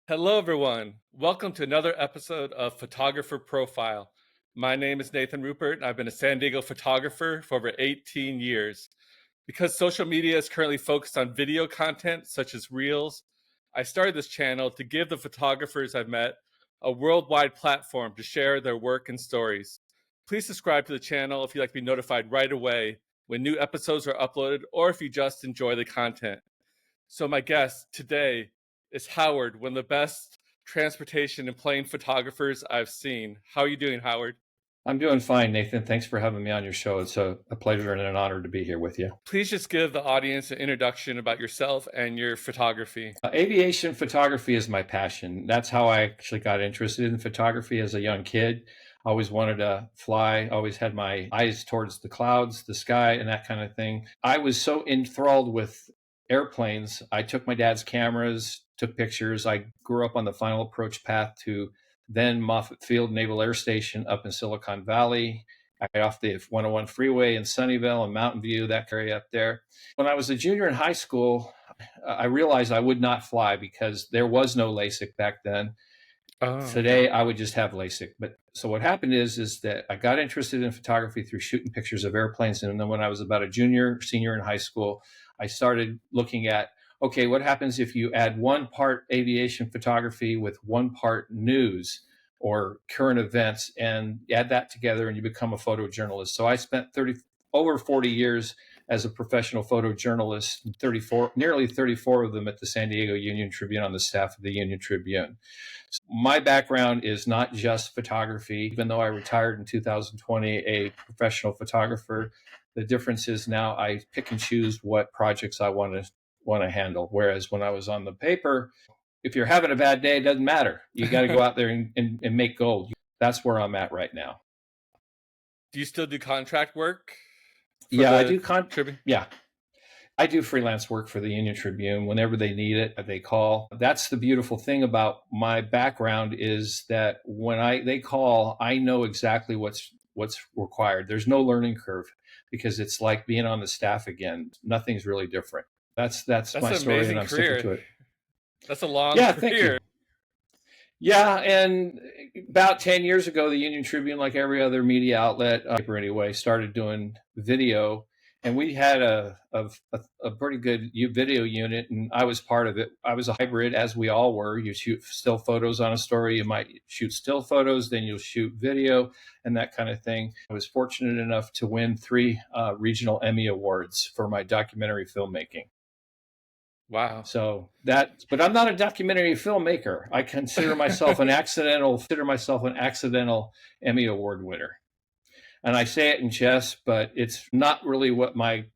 Hello, everyone. Welcome to another episode of Photographer Profile. My name is Nathan Rupert, and I've been a San Diego photographer for over 18 years. Because social media is currently focused on video content such as Reels, I started this channel to give the photographers I've met a worldwide platform to share their work and stories. Please subscribe to the channel if you'd like to be notified right away when new episodes are uploaded or if you just enjoy the content. So my guest today is Howard, one of the best transportation and plane photographers I've seen. How are you doing, Howard? I'm doing fine, Nathan. Thanks for having me on your show. It's a pleasure and an honor to be here with you. Please just give the audience an introduction about yourself and your photography. Aviation photography is my passion. That's how I actually got interested in photography as a young kid. I always wanted to fly, always had my eyes towards the clouds, the sky, and that kind of thing. I was so enthralled with airplanes. I took my dad's cameras, took pictures. I grew up on the final approach path to then Moffett Field Naval Air Station up in Silicon Valley. I got off the 101 freeway in Sunnyvale and Mountain View, that area up there. When I was a junior in high school, I realized I would not fly because there was no LASIK back then. Today, I would just have LASIK. But so what happened is that I got interested in photography through shooting pictures of airplanes. And then when I was about a senior in high school, I started looking at, okay, what happens if you add one part aviation photography with one part news or current events and add that together and you become a photojournalist. So I spent over 40 years as a professional photojournalist, nearly 34 of them at the San Diego Union Tribune on the staff of the Union Tribune. So my background is not just photography, even though I retired in 2020, a professional photographer. The difference is now I pick and choose what projects I want to handle. Whereas when I was on the paper, if you're having a bad day, it doesn't matter. You got to go out there and make gold. That's where I'm at right now. Do you still do contract work? Yeah, I do. Yeah, I do freelance work for the Union Tribune. Whenever they need it, they call. That's the beautiful thing about my background is that when they call, I know exactly what's required. There's no learning curve because it's like being on the staff again. Nothing's really different. That's my story, and I'm sticking to it. That's a long career. Thank you. Yeah, and about 10 years ago, the Union Tribune, like every other media outlet, anyway, started doing video, and we had a pretty good video unit, and I was part of it. I was a hybrid, as we all were. You shoot still photos on a story, you might shoot still photos, then you'll shoot video, and that kind of thing. I was fortunate enough to win 3 regional Emmy Awards for my documentary filmmaking. Wow. But I'm not a documentary filmmaker. I consider myself an accidental Emmy Award winner. And I say it in jest, but it's not really what my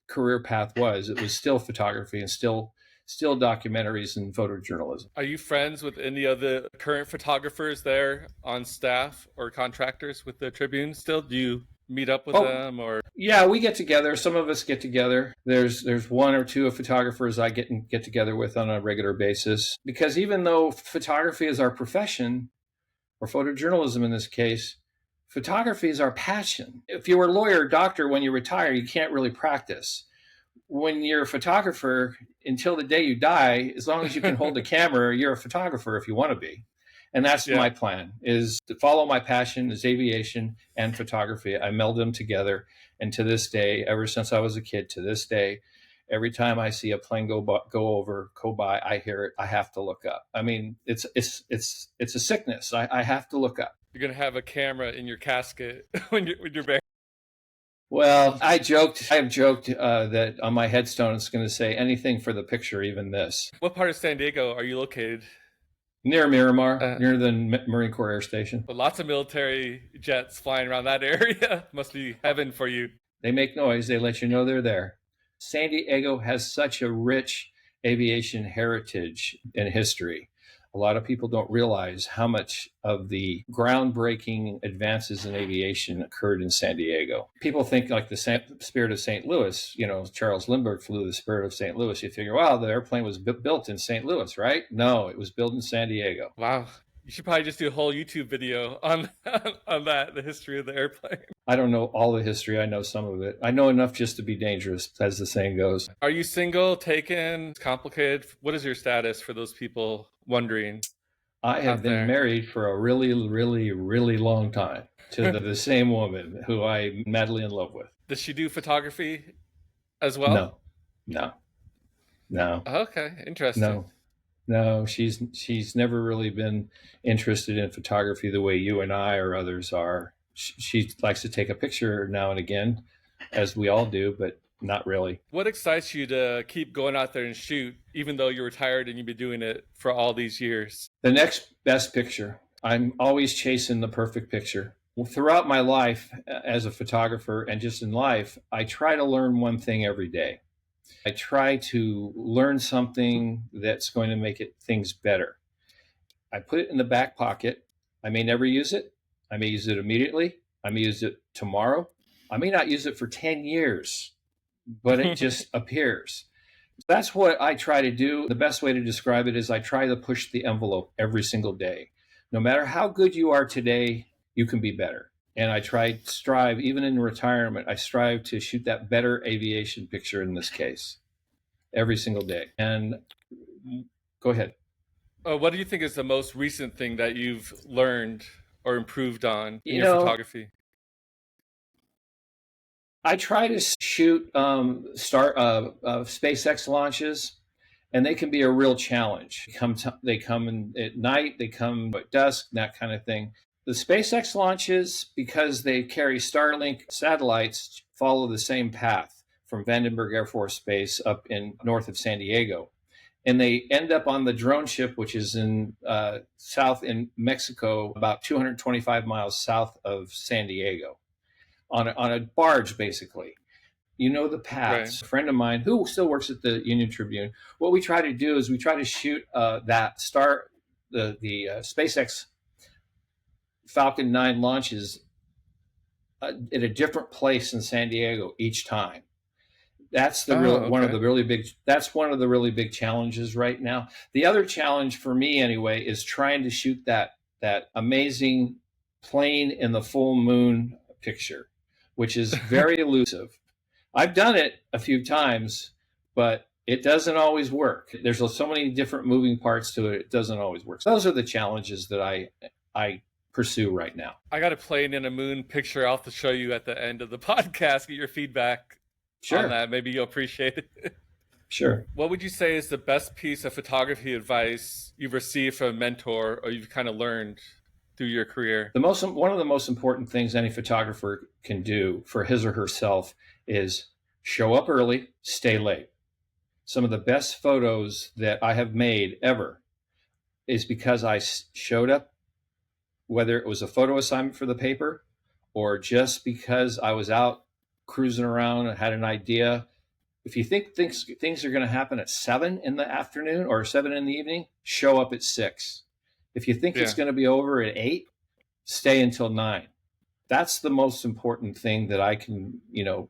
career path was. It was still photography and still documentaries and photojournalism. Are you friends with any of the current photographers there on staff or contractors with the Tribune still? Do you meet up with them or? Yeah, we get together. Some of us get together. There's 1 or 2 photographers I get together with on a regular basis, because even though photography is our profession, or photojournalism in this case, photography is our passion. If you were a lawyer or doctor, when you retire, you can't really practice. When you're a photographer, until the day you die, as long as you can hold a camera, you're a photographer if you want to be. And that's my plan, is to follow my passion is aviation and photography. I meld them together. And to this day, ever since I was a kid, to this day, every time I see a plane go by, I hear it, I have to look up. I mean, it's a sickness. I have to look up. You're going to have a camera in your casket when you're buried. Well, I have joked that on my headstone, it's going to say anything for the picture, even this. What part of San Diego are you located? Near Miramar, near the Marine Corps Air Station. But lots of military jets flying around that area. Must be heaven for you. They make noise. They let you know they're there. San Diego has such a rich aviation heritage and history. A lot of people don't realize how much of the groundbreaking advances in aviation occurred in San Diego. People think like the Spirit of St. Louis, Charles Lindbergh flew the Spirit of St. Louis. You figure, wow, the airplane was built in St. Louis, right? No, it was built in San Diego. Wow. You should probably just do a whole YouTube video on on that, the history of the airplane. I don't know all the history. I know some of it. I know enough just to be dangerous, as the saying goes. Are you single, taken, complicated? What is your status for those people wondering I have out been there? married for a really, really, really long time to the same woman who I'm madly in love with. Does she do photography as well? No, no, no, Okay, interesting. no, no. She's never really been interested in photography the way you and I or others are. She likes to take a picture now and again, as we all do, but not really. What excites you to keep going out there and shoot, even though you're retired and you've been doing it for all these years? The next best picture. I'm always chasing the perfect picture. Well, throughout my life as a photographer and just in life, I try to learn one thing every day. I try to learn something that's going to make things better. I put it in the back pocket. I may never use it. I may use it immediately. I may use it tomorrow. I may not use it for 10 years, but it just appears. That's what I try to do. The best way to describe it is I try to push the envelope every single day. No matter how good you are today, you can be better. And I strive, even in retirement, I strive to shoot that better aviation picture in this case every single day. And go ahead. What do you think is the most recent thing that you've learned or improved on in You your know, photography? I try to shoot SpaceX launches, and they can be a real challenge. They come in at night, they come at dusk, that kind of thing. The SpaceX launches, because they carry Starlink satellites, follow the same path from Vandenberg Air Force Base up in north of San Diego. And they end up on the drone ship, which is in south in Mexico, about 225 miles south of San Diego, on a barge, basically. You know the paths. Right. A friend of mine who still works at the Union Tribune, what we try to do is we try to shoot the SpaceX Falcon 9 launches at a different place in San Diego each time. That's the real Okay. one of the really big. That's one of the really big challenges right now. The other challenge for me, anyway, is trying to shoot that amazing plane in the full moon picture, which is very elusive. I've done it a few times, but it doesn't always work. There's so many different moving parts to it. It doesn't always work. So those are the challenges that I pursue right now. I got a plane in a moon picture. I'll have to show you at the end of the podcast, get your feedback Sure. on that. Maybe you'll appreciate it. Sure. What would you say is the best piece of photography advice you've received from a mentor or you've kind of learned through your career? One of the most important things any photographer can do for his or herself is show up early, stay late. Some of the best photos that I have made ever is because I showed up, whether it was a photo assignment for the paper or just because I was out cruising around and had an idea. If you think things are going to happen at 7 in the afternoon or 7 in the evening, show up at 6. If you think it's going to be over at 8, stay until 9. That's the most important thing that I can,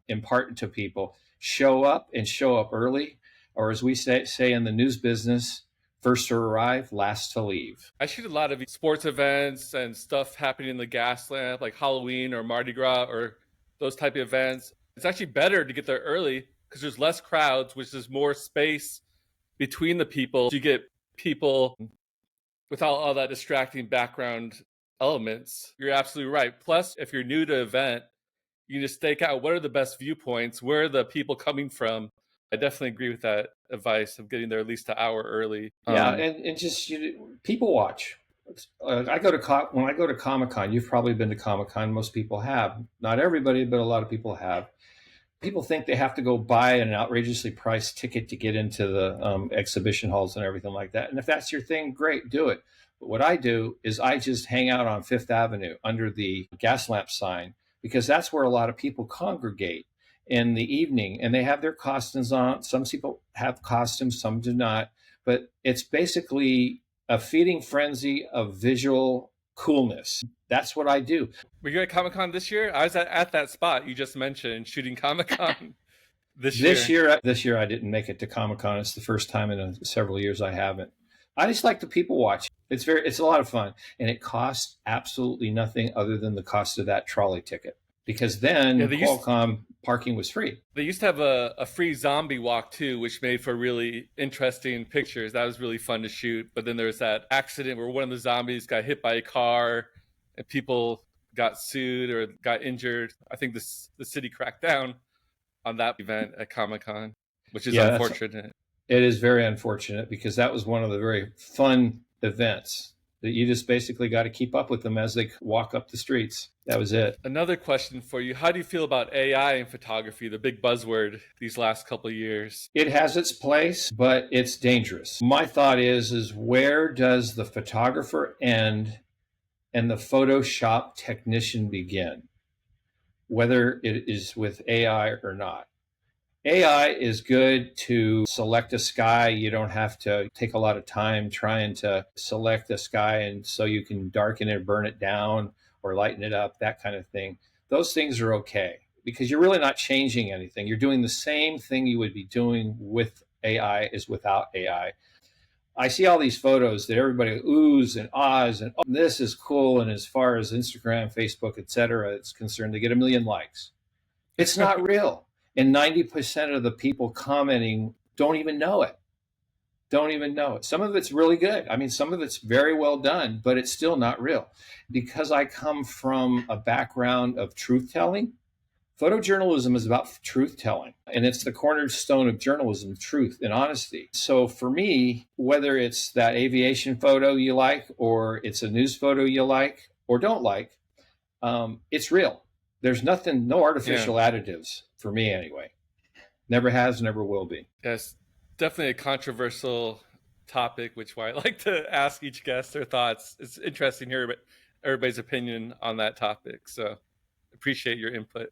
impart to people. Show up and show up early, or as we say in the news business, first to arrive, last to leave. I shoot a lot of sports events and stuff happening in the gas lamp, like Halloween or Mardi Gras or those type of events. It's actually better to get there early because there's less crowds, which is more space between the people. You get people without all that distracting background elements. You're absolutely right. Plus, if you're new to an event, you just stake out what are the best viewpoints, where are the people coming from. I definitely agree with that advice of getting there at least an hour early. Yeah, and just people watch. When I go to Comic-Con, you've probably been to Comic-Con. Most people have. Not everybody, but a lot of people have. People think they have to go buy an outrageously priced ticket to get into the exhibition halls and everything like that. And if that's your thing, great, do it. But what I do is I just hang out on Fifth Avenue under the gas lamp sign because that's where a lot of people congregate in the evening, and they have their costumes on. Some people have costumes, some do not. But it's basically a feeding frenzy of visual coolness. That's what I do. Were you at Comic-Con this year? I was at that spot you just mentioned, shooting Comic-Con this year. This year I didn't make it to Comic-Con. It's the first time in several years I haven't. I just like the people watch. It's a lot of fun, and it costs absolutely nothing other than the cost of that trolley ticket. Because Yeah, then Qualcomm parking was free. they used to have a free zombie walk too, which made for really interesting pictures. That was really fun to shoot. But then there was that accident where one of the zombies got hit by a car, and people got sued or got injured. I think the city cracked down on that event at Comic-Con, which is Yeah, unfortunate. it is very unfortunate because that was one of the very fun events that you just basically got to keep up with them as they walk up the streets. That was it. Another question for you: how do you feel about AI in photography? The big buzzword these last couple of years. It has its place, but it's dangerous. My thought is where does the photographer end and the Photoshop technician begin? Whether it is with AI or not. AI is good to select a sky. You don't have to take a lot of time trying to select a sky, and so you can darken it, burn it down, or lighten it up, that kind of thing. Those things are okay because you're really not changing anything. You're doing the same thing you would be doing with AI as without AI. I see all these photos that everybody oohs and ahs and, oh, this is cool. And as far as Instagram, Facebook, etc., it's concerned, they get 1 million likes. It's not real. And 90% of the people commenting don't even know it. Don't even know it. Some of it's really good. I mean, some of it's very well done, but it's still not real. Because I come from a background of truth telling, photojournalism is about truth telling, and it's the cornerstone of journalism, truth and honesty. So for me, whether it's that aviation photo you like, or it's a news photo you like or don't like, it's real. There's nothing, no artificial additives for me anyway. Never has, never will be. Yes, definitely a controversial topic, which why I like to ask each guest their thoughts. It's interesting to hear everybody's opinion on that topic. So appreciate your input.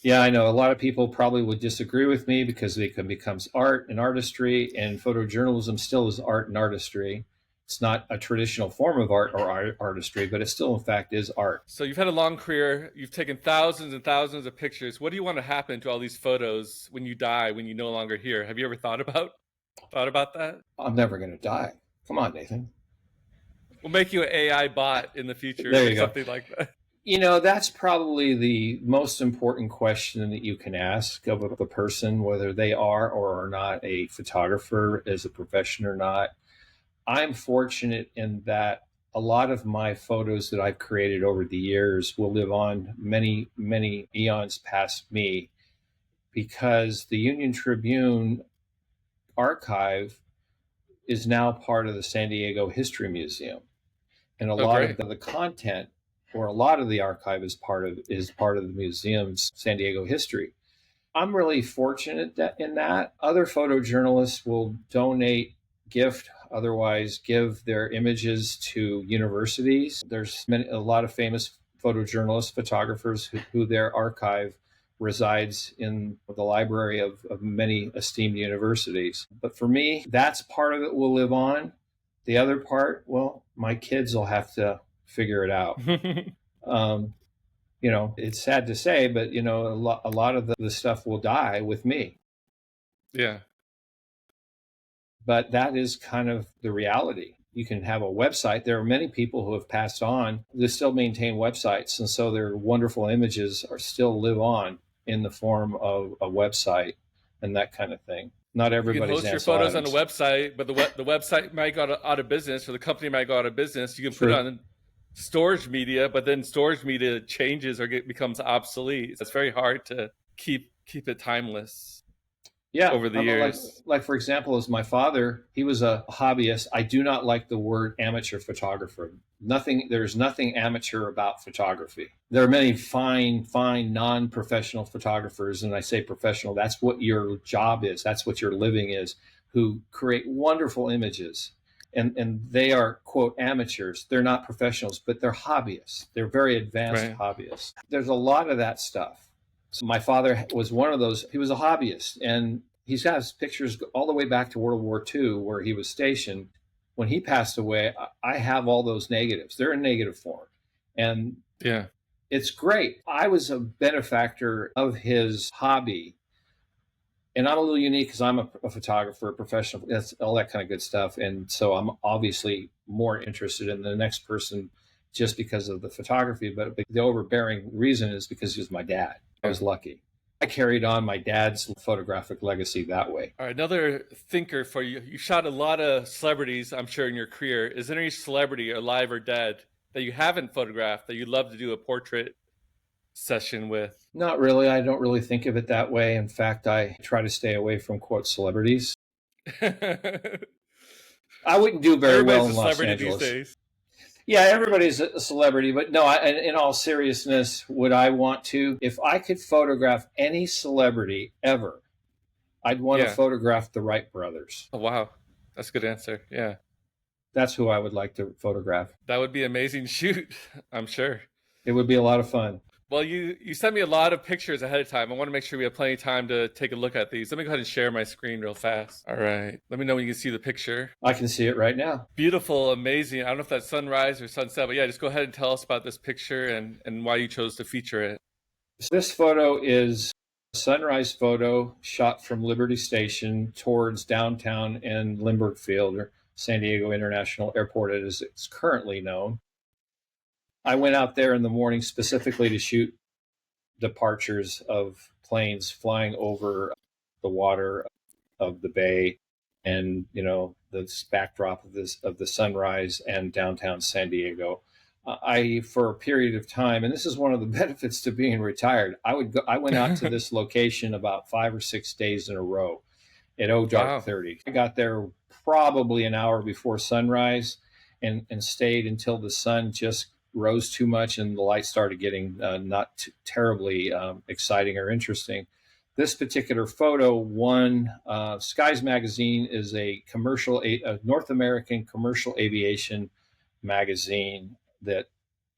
Yeah, I know a lot of people probably would disagree with me because it becomes art and artistry, and photojournalism still is art and artistry. It's not a traditional form of art or artistry, but it still, in fact, is art. So you've had a long career. You've taken thousands and thousands of pictures. What do you want to happen to all these photos when you die, when you're no longer here? Have you ever thought about that? I'm never going to die. Come on, Nathan. We'll make you an AI bot in the future There you or go. something like that. You know, that's probably the most important question that you can ask of a person, whether they are or are not a photographer as a profession or not. I'm fortunate in that a lot of my photos that I've created over the years will live on many, many eons past me, because the Union Tribune archive is now part of the San Diego History Museum. And a lot of the content, or a lot of the archive, is part of the museum's San Diego history. I'm really fortunate in that. Other photojournalists will donate, gift, otherwise give their images to universities. There's a lot of famous photojournalists, photographers who their archive resides in the library of many esteemed universities. But for me, that's part of it will live on. The other part, well, my kids will have to figure it out. You know, it's sad to say, but, you know, a lot of the stuff will die with me. Yeah. But that is kind of the reality. You can have a website. There are many people who have passed on that still maintain websites. And so their wonderful images are still live on in the form of a website and that kind of thing. Not everybody's. You can host your photos on the website, but the website might go out of business, or the company might go out of business. You can put it on storage media, but then storage media changes or becomes obsolete. It's very hard to keep it timeless. Yeah, over the years. Like for example, as my father, he was a hobbyist. I do not like the word amateur photographer. There's nothing amateur about photography. There are many fine, non-professional photographers, and I say professional, that's what your job is, that's what your living is, who create wonderful images. And they are, quote, amateurs. They're not professionals, but they're hobbyists. They're very advanced hobbyists. There's a lot of that stuff. So my father was one of those. He was a hobbyist, and he's got his pictures all the way back to World War II, where he was stationed. When he passed away, I have all those negatives. They're in negative form. And it's great. I was a benefactor of his hobby And I'm a little unique because I'm a photographer, a professional, that's all that kind of good stuff. And so I'm obviously more interested in the next person just because of the photography. But the overbearing reason is because he was my dad. I Yeah. was lucky. I carried on my dad's photographic legacy that way. All right, another thinker for you. You shot a lot of celebrities, I'm sure, in your career. Is there any celebrity, alive or dead, that you haven't photographed that you'd love to do a portrait session with? Not really. I don't really think of it that way. In fact, I try to stay away from quote celebrities. I wouldn't do very well Everybody's in a Los celebrity these Angeles. days. Yeah, everybody's a celebrity, but no, in all seriousness, would I want to? If I could photograph any celebrity ever, I'd want to Yeah. photograph the Wright brothers. Oh, wow. That's a good answer. Yeah. That's who I would like to photograph. That would be an amazing shoot, I'm sure. It would be a lot of fun. Well, you sent me a lot of pictures ahead of time. I want to make sure we have plenty of time to take a look at these. Let me go ahead and share my screen real fast. All right. Let me know when you can see the picture. I can see it right now. Beautiful, amazing. I don't know if that's sunrise or sunset, but yeah, just go ahead and tell us about this picture and why you chose to feature it. This photo is a sunrise photo shot from Liberty Station towards downtown and Lindbergh Field, or San Diego International Airport as it's currently known. I went out there in the morning specifically to shoot departures of planes flying over the water of the bay, and the backdrop of the sunrise and downtown San Diego. I for a period of time, and this is one of the benefits to being retired. I went out to this location about 5 or 6 days in a row at dark 30. I got there probably an hour before sunrise, and stayed until the sun just rose too much and the light started getting not terribly exciting or interesting. This particular photo won. Skies Magazine is a North American commercial aviation magazine that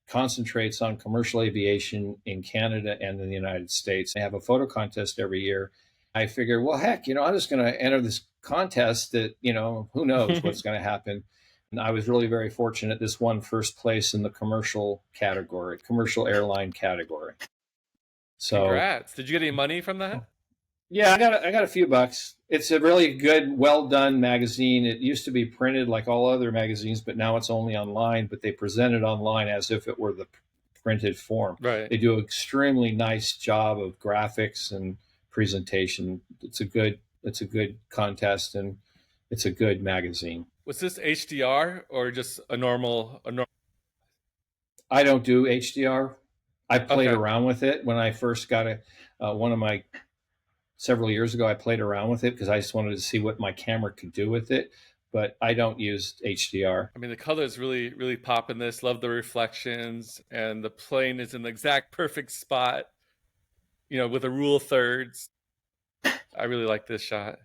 concentrates on commercial aviation in Canada and in the United States. They have a photo contest every year. I figured, well, heck, I'm just going to enter this contest that, who knows what's going to happen. And I was really very fortunate. This won first place in the commercial airline category. So, congrats. Did you get any money from that? Yeah, I got a few bucks. It's a really good, well done magazine. It used to be printed like all other magazines, but now it's only online. But they present it online as if it were the printed form. Right. They do an extremely nice job of graphics and presentation. It's a good contest, and it's a good magazine. Was this HDR or just a normal? I don't do HDR. I played around with it when I first got one of my several years ago. I played around with it because I just wanted to see what my camera could do with it. But I don't use HDR. I mean, the colors really, really pop in this. Love the reflections, and the plane is in the exact perfect spot. With a rule of thirds. I really like this shot.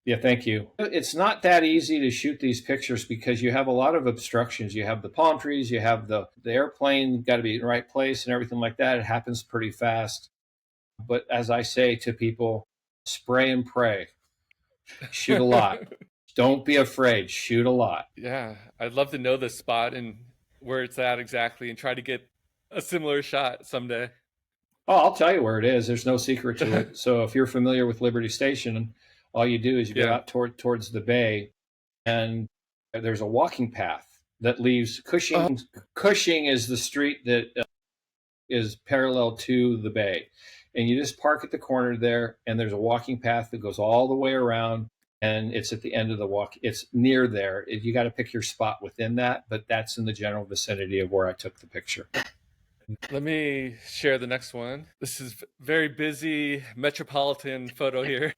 Yeah, thank you. It's not that easy to shoot these pictures because you have a lot of obstructions. You have the palm trees, you have the airplane got to be in the right place and everything like that. It happens pretty fast. But as I say to people, spray and pray. Shoot a lot. Don't be afraid. Shoot a lot. Yeah, I'd love to know the spot and where it's at exactly and try to get a similar shot someday. Oh, I'll tell you where it is. There's no secret to it. So if you're familiar with Liberty Station, all you do is you go out towards the bay, and there's a walking path that leaves Cushing. Cushing is the street that is parallel to the bay. And you just park at the corner there, and there's a walking path that goes all the way around, and it's at the end of the walk. It's near there. You got to pick your spot within that, but that's in the general vicinity of where I took the picture. Let me share the next one. This is very busy metropolitan photo here.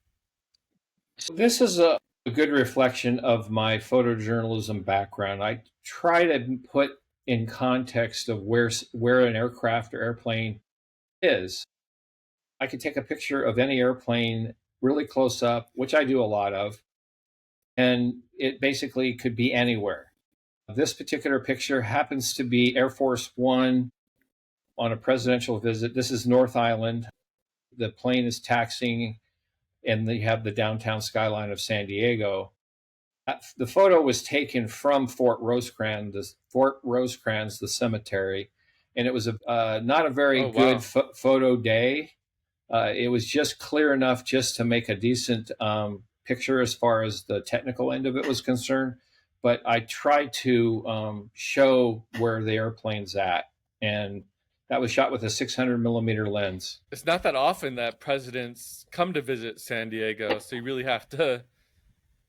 So this is a good reflection of my photojournalism background. I try to put in context of where an aircraft or airplane is. I could take a picture of any airplane really close up, which I do a lot of, and it basically could be anywhere. This particular picture happens to be Air Force One on a presidential visit. This is North Island. The plane is taxiing, and they have the downtown skyline of San Diego. The photo was taken from Fort Rosecrans, the cemetery, and it was not a very good photo day. It was just clear enough just to make a decent picture as far as the technical end of it was concerned. But I tried to show where the airplane's at, and that was shot with a 600 millimeter lens. It's not that often that presidents come to visit San Diego, so you really have to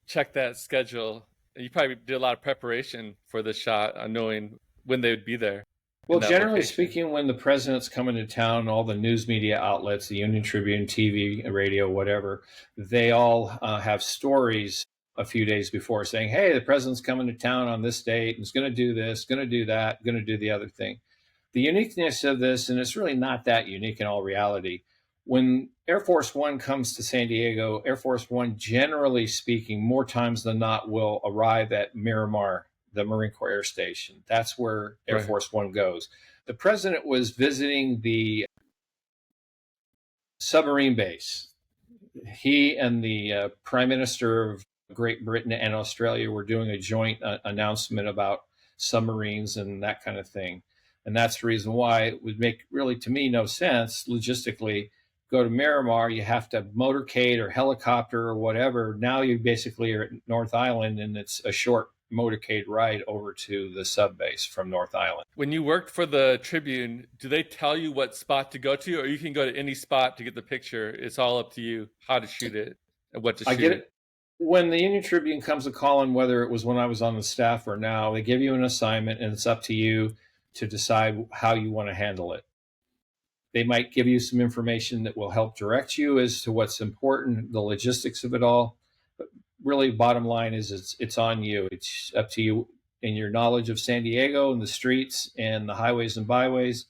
check that schedule. You probably did a lot of preparation for the shot on knowing when they would be there. Well, generally speaking, when the president's coming to town, all the news media outlets, the Union Tribune, TV, radio, whatever, they all have stories a few days before saying, hey, the president's coming to town on this date and is going to do this, going to do that, going to do the other thing. The uniqueness of this, and it's really not that unique in all reality, when Air Force One comes to San Diego, Air Force One, generally speaking, more times than not, will arrive at Miramar, the Marine Corps Air Station. That's where Air Force One goes. The president was visiting the submarine base. He and the Prime Minister of Great Britain and Australia were doing a joint announcement about submarines and that kind of thing. And that's the reason why it would make really, to me, no sense logistically. Go to Miramar, you have to motorcade or helicopter or whatever. Now you basically are at North Island, and it's a short motorcade ride over to the sub base from North Island. When you worked for the Tribune, do they tell you what spot to go to, or you can go to any spot to get the picture? It's all up to you how to shoot it and what to shoot. I get it. When the Union Tribune comes to calling, whether it was when I was on the staff or now, they give you an assignment, and it's up to you to decide how you want to handle it. They might give you some information that will help direct you as to what's important, the logistics of it all. But really, bottom line is it's on you. It's up to you in your knowledge of San Diego and the streets and the highways and byways,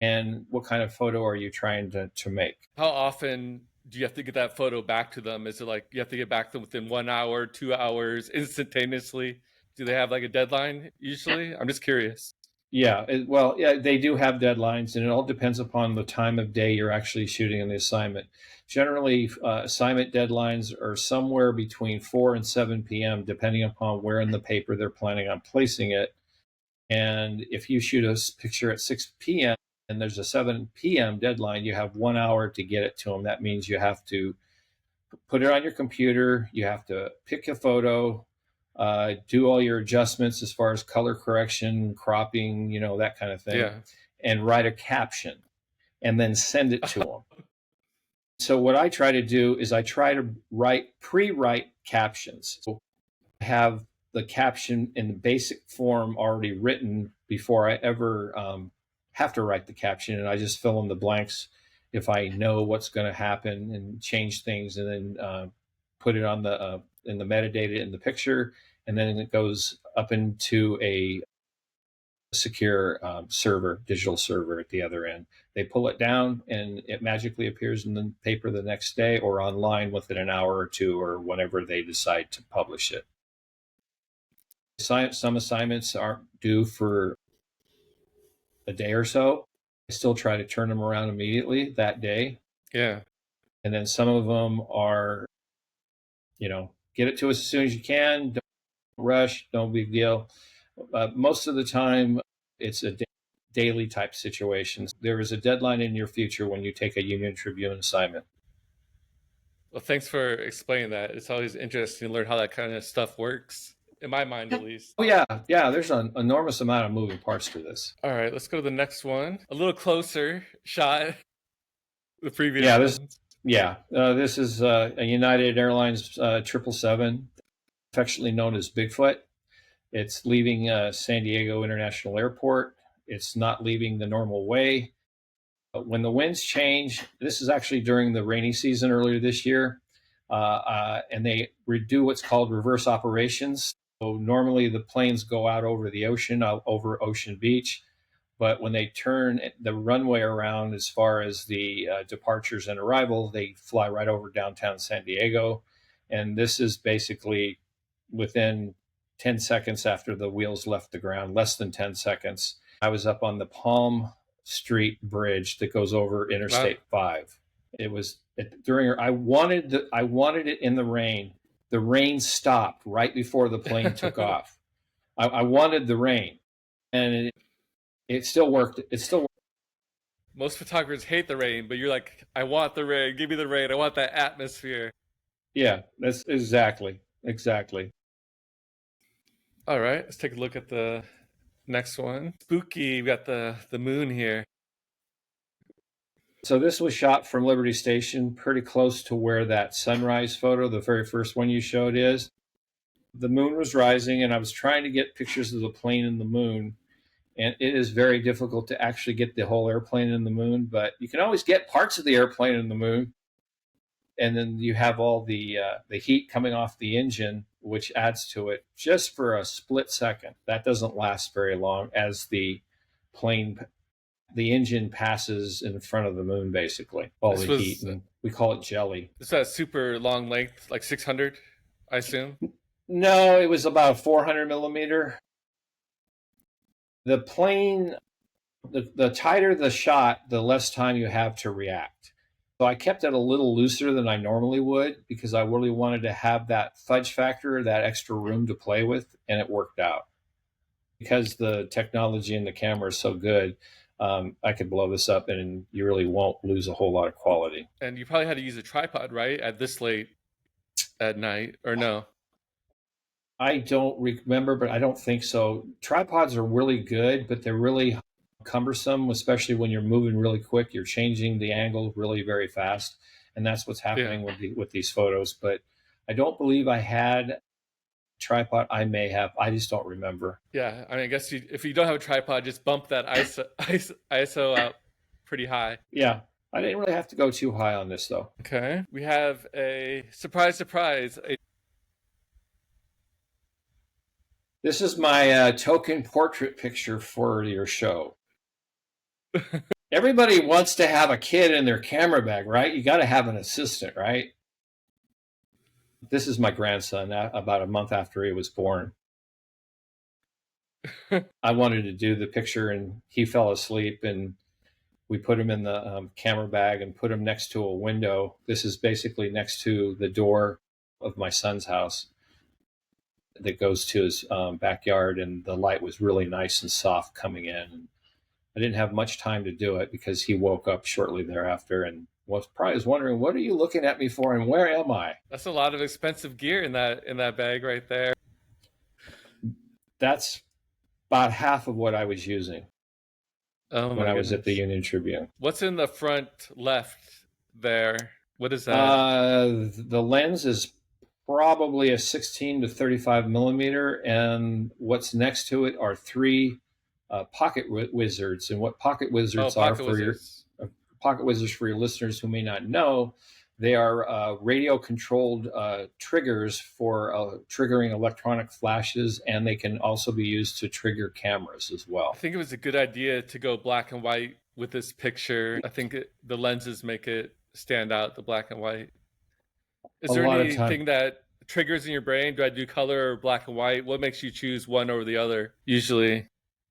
and what kind of photo are you trying to make. How often do you have to get that photo back to them? Is it like you have to get back to them within 1 hour, 2 hours, instantaneously? Do they have like a deadline usually? I'm just curious. Yeah, they do have deadlines, and it all depends upon the time of day you're actually shooting in the assignment. Generally, assignment deadlines are somewhere between 4 and 7 p.m., depending upon where in the paper they're planning on placing it. And if you shoot a picture at 6 p.m. and there's a 7 p.m. deadline, you have 1 hour to get it to them. That means you have to put it on your computer, you have to pick a photo, do all your adjustments as far as color correction, cropping, that kind of thing, and write a caption and then send it to them. So what I try to do is I try to pre-write captions. So I have the caption in the basic form already written before I ever have to write the caption, and I just fill in the blanks if I know what's going to happen and change things, and then put it on in the metadata in the picture, and then it goes up into a secure digital server at the other end. They pull it down, and it magically appears in the paper the next day or online within an hour or two, or whenever they decide to publish it. Some assignments aren't due for a day or so. I still try to turn them around immediately that day. Yeah. And then some of them are, get it to us as soon as you can. Don't rush. No big deal. Most of the time, it's a daily type situation. There is a deadline in your future when you take a Union Tribune assignment. Well, thanks for explaining that. It's always interesting to learn how that kind of stuff works, in my mind at least. Oh, yeah. There's an enormous amount of moving parts to this. All right, let's go to the next one. A little closer shot. The previous ones. This is a United Airlines 777, affectionately known as Bigfoot. It's leaving San Diego International Airport. It's not leaving the normal way. But when the winds change, this is actually during the rainy season earlier this year, and they do what's called reverse operations. So normally the planes go out over the ocean, over Ocean Beach. But when they turn the runway around as far as the departures and arrival, they fly right over downtown San Diego. And this is basically within 10 seconds after the wheels left the ground, less than 10 seconds. I was up on the Palm Street Bridge that goes over Interstate 5. It was I wanted it in the rain. The rain stopped right before the plane took off. I wanted the rain, and it still worked. Most photographers hate the rain, but you're like, I want the rain. Give me the rain. I want that atmosphere. Yeah, that's exactly. All right, let's take a look at the next one. Spooky. We got the moon here. So this was shot from Liberty Station, pretty close to where that sunrise photo, the very first one you showed, is. The moon was rising, and I was trying to get pictures of the plane and the moon. And it is very difficult to actually get the whole airplane in the moon, but you can always get parts of the airplane in the moon. And then you have all the heat coming off the engine, which adds to it just for a split second. That doesn't last very long as the engine passes in front of the moon, basically. All the heat, and we call it jelly. This is a super long length, like 600, I assume? No, it was about 400 millimeter. The plane, the tighter the shot, the less time you have to react. So I kept it a little looser than I normally would because I really wanted to have that fudge factor, that extra room to play with, and it worked out. Because the technology in the camera is so good, I could blow this up and you really won't lose a whole lot of quality. And you probably had to use a tripod, right? At this late at night, or no? I don't remember, but I don't think so. Tripods are really good, but they're really cumbersome, especially when you're moving really quick. You're changing the angle really very fast, and that's what's happening with these photos. But I don't believe I had tripod. I may have. I just don't remember. Yeah, I mean, I guess if you don't have a tripod, just bump that ISO up pretty high. Yeah, I didn't really have to go too high on this, though. Okay, we have a surprise. This is my token portrait picture for your show. Everybody wants to have a kid in their camera bag, right? You got to have an assistant, right? This is my grandson, about a month after he was born. I wanted to do the picture, and he fell asleep, and we put him in the camera bag and put him next to a window. This is basically next to the door of my son's house that goes to his backyard, and the light was really nice and soft coming in. I didn't have much time to do it because he woke up shortly thereafter and was probably wondering, what are you looking at me for, and where am I? That's a lot of expensive gear in that bag right there. That's about half of what I was using when I was at the Union Tribune. What's in the front left there? What is that? The lens is probably a 16 to 35 millimeter, and what's next to it are three pocket wizards. And what pocket wizards are for your pocket wizards, for your listeners who may not know, they are radio controlled triggers for triggering electronic flashes, and they can also be used to trigger cameras as well. I think it was a good idea to go black and white with this picture. I think the lenses make it stand out, the black and white. Is there anything that triggers in your brain? Do I do color or black and white? What makes you choose one over the other usually?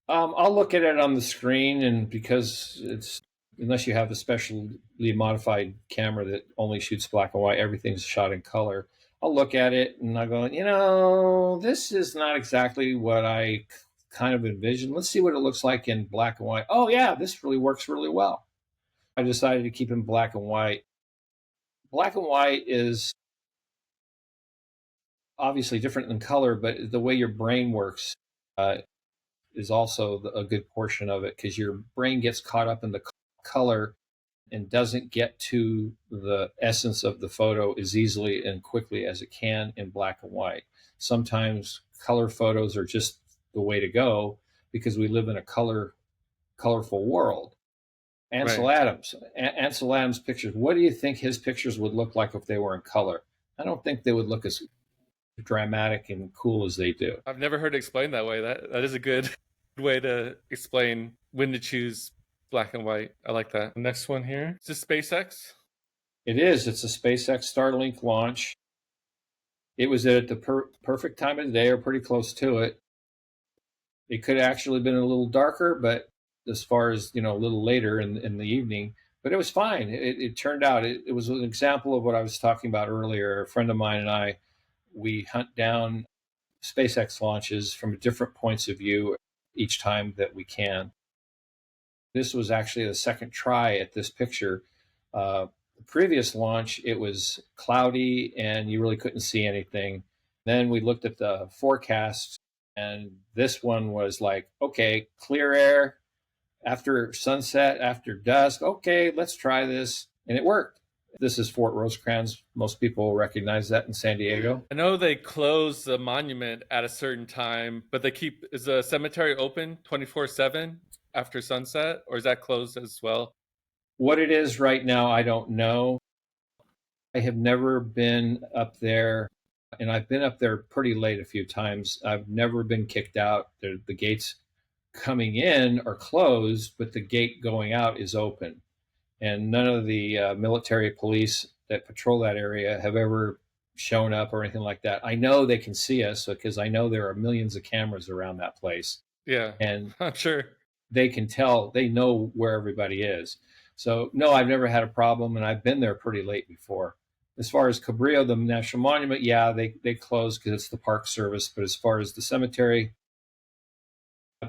I'll look at it on the screen, and because it's, unless you have a specially modified camera that only shoots black and white, everything's shot in color. I'll look at it and I go, this is not exactly what I kind of envisioned. Let's see what it looks like in black and white. Oh yeah, this really works really well. I decided to keep in black and white. Black and white is obviously different than color, but the way your brain works is also a good portion of it, because your brain gets caught up in the color and doesn't get to the essence of the photo as easily and quickly as it can in black and white. Sometimes color photos are just the way to go because we live in a colorful world. Ansel Adams pictures. What do you think his pictures would look like if they were in color? I don't think they would look as dramatic and cool as they do. I've never heard it explained that way. That is a good way to explain when to choose black and white. I like that. The next one here. Is this SpaceX? It is. It's a SpaceX Starlink launch. It was at the perfect time of the day, or pretty close to it. It could have actually been a little darker, but as far as, a little later in the evening, but it was fine. It turned out, it was an example of what I was talking about earlier. A friend of mine and I, we hunt down SpaceX launches from different points of view each time that we can. This was actually the second try at this picture. The previous launch, it was cloudy and you really couldn't see anything. Then we looked at the forecast, and this one was like, okay, clear air after sunset, after dusk. Okay, let's try this. And it worked. This is Fort Rosecrans. Most people recognize that in San Diego. I know they close the monument at a certain time, but is the cemetery open 24/7 after sunset, or is that closed as well? What it is right now, I don't know. I have never been up there, and I've been up there pretty late a few times. I've never been kicked out. The gates coming in are closed, but the gate going out is open. And none of the military police that patrol that area have ever shown up or anything like that. I know they can see us because I know there are millions of cameras around that place, Yeah, and I'm sure. they can tell, they know where everybody is. So no, I've never had a problem, and I've been there pretty late before. As far as Cabrillo, the National Monument, yeah, they close because it's the Park Service. But as far as the cemetery,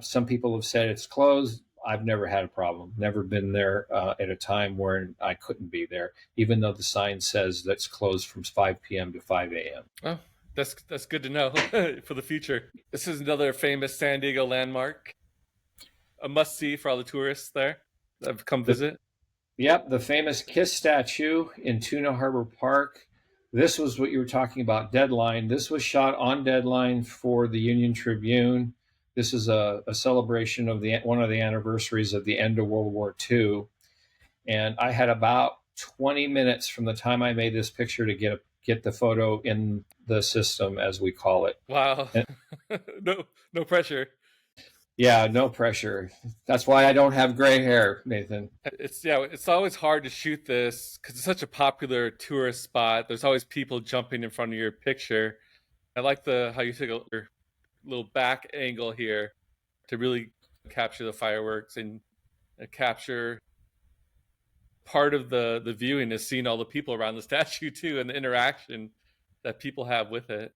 some people have said it's closed. I've never had a problem. Never been there at a time where I couldn't be there, even though the sign says that's closed from 5 p.m. to 5 a.m. Oh, that's good to know for the future. This is another famous San Diego landmark, a must see for all the tourists there that have come visit. Yep, the famous Kiss statue in Tuna Harbor Park. This was what you were talking about, deadline. This was shot on deadline for the Union Tribune. This is a celebration of one of the anniversaries of the end of World War II. And I had about 20 minutes from the time I made this picture to get the photo in the system, as we call it. Wow. And, no pressure. yeah, no pressure. That's why I don't have gray hair, Nathan. It's always hard to shoot this because it's such a popular tourist spot. There's always people jumping in front of your picture. I like how you took a little back angle here to really capture the fireworks and capture part of the viewing is seeing all the people around the statue too, and the interaction that people have with it.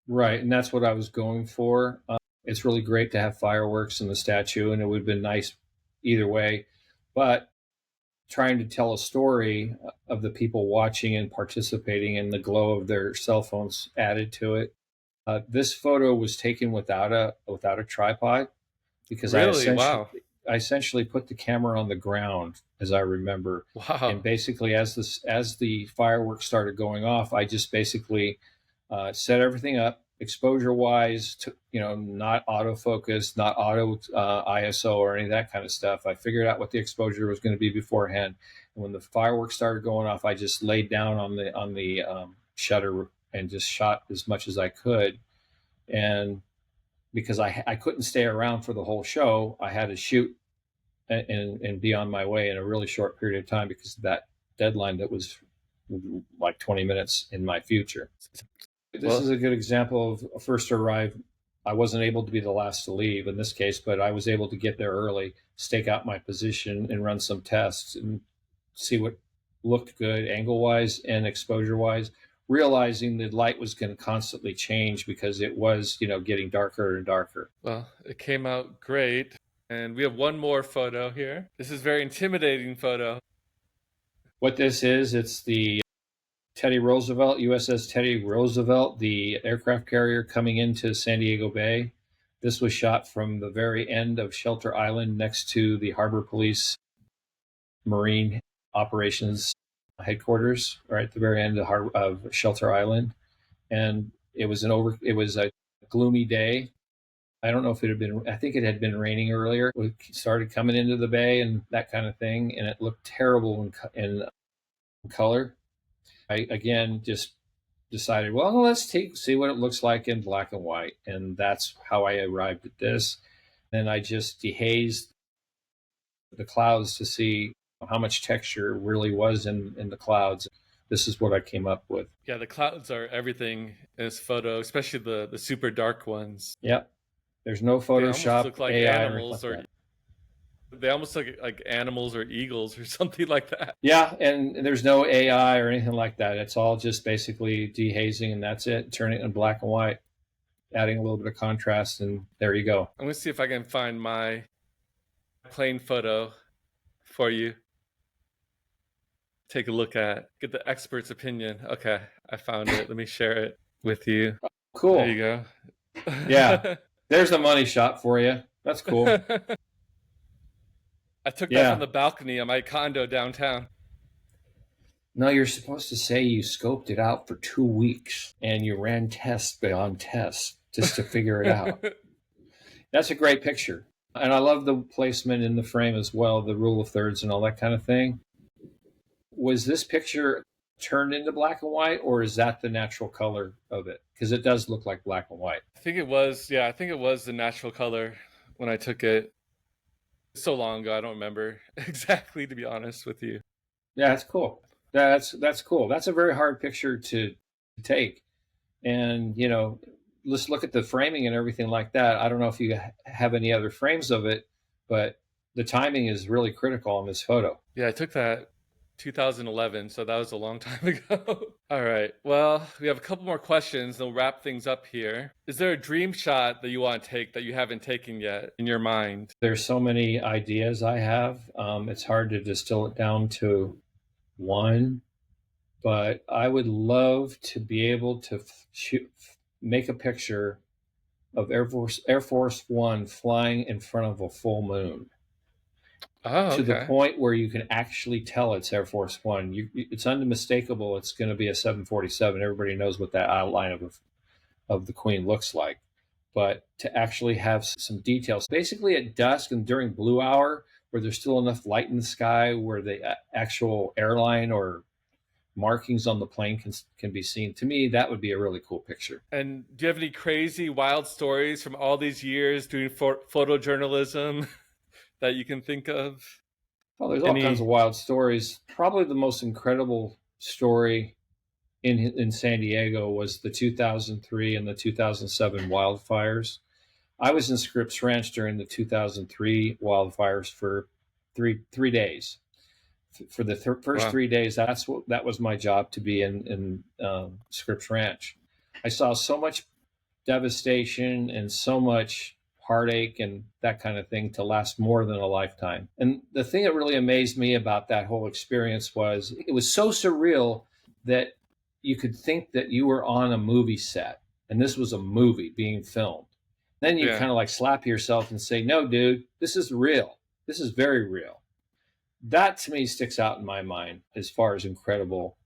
Right, and that's what I was going for. It's really great to have fireworks in the statue, and it would have been nice either way. But trying to tell a story of the people watching and participating in the glow of their cell phones added to it. This photo was taken without a tripod because Really? Wow. I essentially put the camera on the ground, as I remember. Wow. And basically, as the fireworks started going off, I just basically set everything up exposure wise, not autofocus, not auto ISO or any of that kind of stuff. I figured out what the exposure was going to be beforehand, and when the fireworks started going off, I just laid down on the shutter and just shot as much as I could. And because I couldn't stay around for the whole show, I had to shoot and be on my way in a really short period of time because of that deadline that was like 20 minutes in my future. This is a good example of a first to arrive. I wasn't able to be the last to leave in this case, but I was able to get there early, stake out my position, and run some tests and see what looked good angle wise and exposure wise, realizing the light was going to constantly change because it was, getting darker and darker. Well, it came out great. And we have one more photo here. This is a very intimidating photo. What this is, it's the Teddy Roosevelt, USS Teddy Roosevelt, the aircraft carrier coming into San Diego Bay. This was shot from the very end of Shelter Island next to the Harbor Police Marine Operations headquarters, right at the very end of Shelter Island. And it was a gloomy day. I don't know if I think it had been raining earlier. It started coming into the bay and that kind of thing, and it looked terrible in color. I again just decided, well, let's see what it looks like in black and white, and that's how I arrived at this. Then I just dehazed the clouds to see how much texture really was in the clouds. This is what I came up with. Yeah, the clouds are everything in this photo, especially the super dark ones. Yep. There's no Photoshop, they almost look like AI, animals, or they almost look like animals or eagles or something like that. Yeah, and there's no AI or anything like that. It's all just basically dehazing, and that's it. Turn it in black and white, adding a little bit of contrast, and there you go. I'm going to see if I can find my plane photo. for you. Take a look at, get the expert's opinion. Okay, I found it. Let me share it with you. There you Cool. go. Yeah. There's the money shot for you. That's cool. I took that from Yeah. the balcony of my condo downtown. No, you're supposed to say you scoped it out for 2 weeks and you ran tests beyond tests just to figure it out. That's a great picture. And I love the placement in the frame as well, the rule of thirds and all that kind of thing. Was this picture turned into black and white, or is that the natural color of it? Because it does look like black and white. I think it was, yeah, I think it was the natural color when I took it. So long ago, I don't remember exactly, to be honest with you. Yeah, that's cool. That's cool. That's a very hard picture to take. And, let's look at the framing and everything like that. I don't know if you have any other frames of it, but the timing is really critical on this photo. Yeah, I took that 2011, so that was a long time ago. All right. Well, we have a couple more questions. Then we'll wrap things up here. Is there a dream shot that you want to take that you haven't taken yet in your mind? There's so many ideas I have. It's hard to distill it down to one, but I would love to be able to make a picture of Air Force One flying in front of a full moon. Oh, To the okay. point where you can actually tell it's Air Force One. It's unmistakable. It's going to be a 747. Everybody knows what that outline of the Queen looks like. But to actually have some details, basically at dusk and during blue hour, where there's still enough light in the sky, where the actual airline or markings on the plane can be seen. To me, that would be a really cool picture. And do you have any crazy, wild stories from all these years doing photojournalism that you can think of? Well, there's all kinds of wild stories. Probably the most incredible story in San Diego was the 2003 and the 2007 wildfires. I was in Scripps Ranch during the 2003 wildfires for three days. For the first Wow. 3 days, that was my job, to be in Scripps Ranch. I saw so much devastation and so much heartache and that kind of thing to last more than a lifetime. And the thing that really amazed me about that whole experience was it was so surreal that you could think that you were on a movie set and this was a movie being filmed. Then you kind of like slap yourself and say, no, dude, this is real. This is very real. That to me sticks out in my mind as far as incredible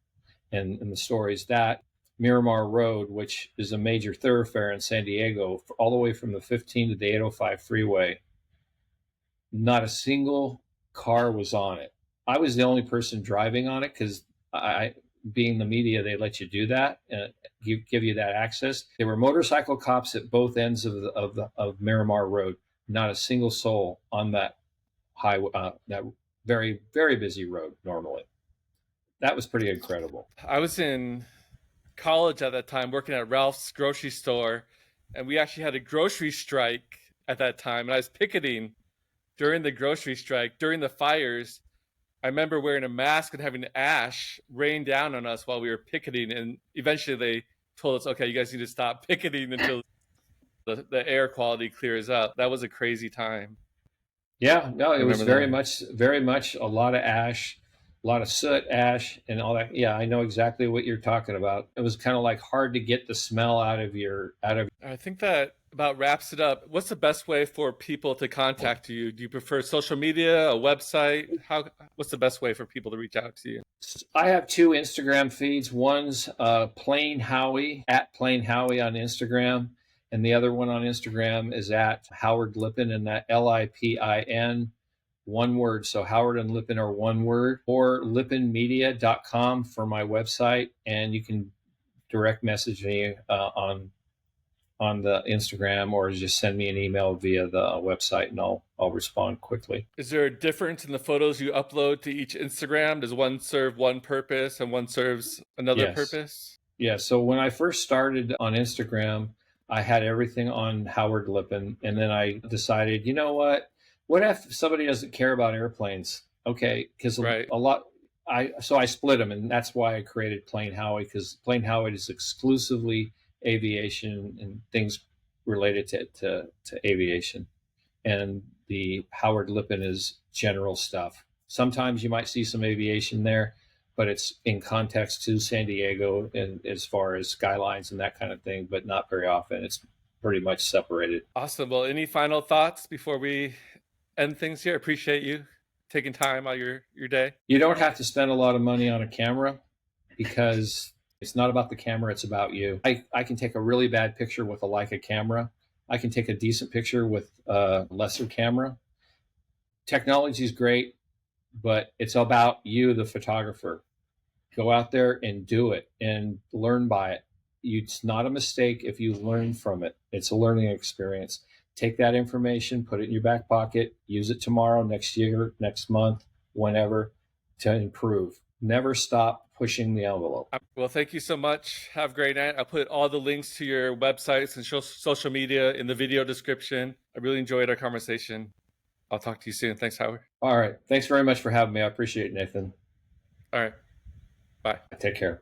and the stories. That Miramar Road, which is a major thoroughfare in San Diego, all the way from the 15 to the 805 freeway, not a single car was on it. I was the only person driving on it because being the media, they let you do that and give you that access. There were motorcycle cops at both ends of Miramar Road. Not a single soul on that highway, that very, very busy road normally. That was pretty incredible. I was in college at that time working at Ralph's grocery store, and we actually had a grocery strike at that time, and I was picketing during the grocery strike. During the fires, I remember wearing a mask and having ash rain down on us while we were picketing, and eventually they told us, okay, you guys need to stop picketing until the air quality clears up. That was a crazy time. Yeah, no, it was very much a lot of ash, a lot of soot, ash, and all that. Yeah, I know exactly what you're talking about. It was kind of like hard to get the smell out of. I think that about wraps it up. What's the best way for people to contact you? Do you prefer social media, a website? What's the best way for people to reach out to you? I have two Instagram feeds. One's Plain Howie, at Plain Howie on Instagram, and the other one on Instagram is at Howard Lipin, and that Lipin, one word. So Howard and Lipin are one word, or lipinmedia.com for my website. And you can direct message me on the Instagram, or just send me an email via the website, and I'll respond quickly. Is there a difference in the photos you upload to each Instagram? Does one serve one purpose and one serves another purpose? Yeah. So when I first started on Instagram, I had everything on Howard Lipin, and then I decided, you know what? What if somebody doesn't care about airplanes? Okay, because Right. So I split them, and that's why I created Plain Howie, because Plain Howie is exclusively aviation and things related to aviation, and the Howard Lipin is general stuff. Sometimes you might see some aviation there, but it's in context to San Diego and as far as skylines and that kind of thing, but not very often. It's pretty much separated. Awesome. Well, any final thoughts before we end things here? Appreciate you taking time out your day. You don't have to spend a lot of money on a camera because it's not about the camera, it's about you. I can take a really bad picture with a Leica camera. I can take a decent picture with a lesser camera. Technology is great, but it's about you, the photographer. Go out there and do it and learn by it. It's not a mistake if you learn from it. It's a learning experience. Take that information, put it in your back pocket, use it tomorrow, next year, next month, whenever, to improve. Never stop pushing the envelope. Well, thank you so much. Have a great night. I'll put all the links to your websites and social media in the video description. I really enjoyed our conversation. I'll talk to you soon. Thanks, Howard. All right. Thanks very much for having me. I appreciate it, Nathan. All right. Bye. Take care.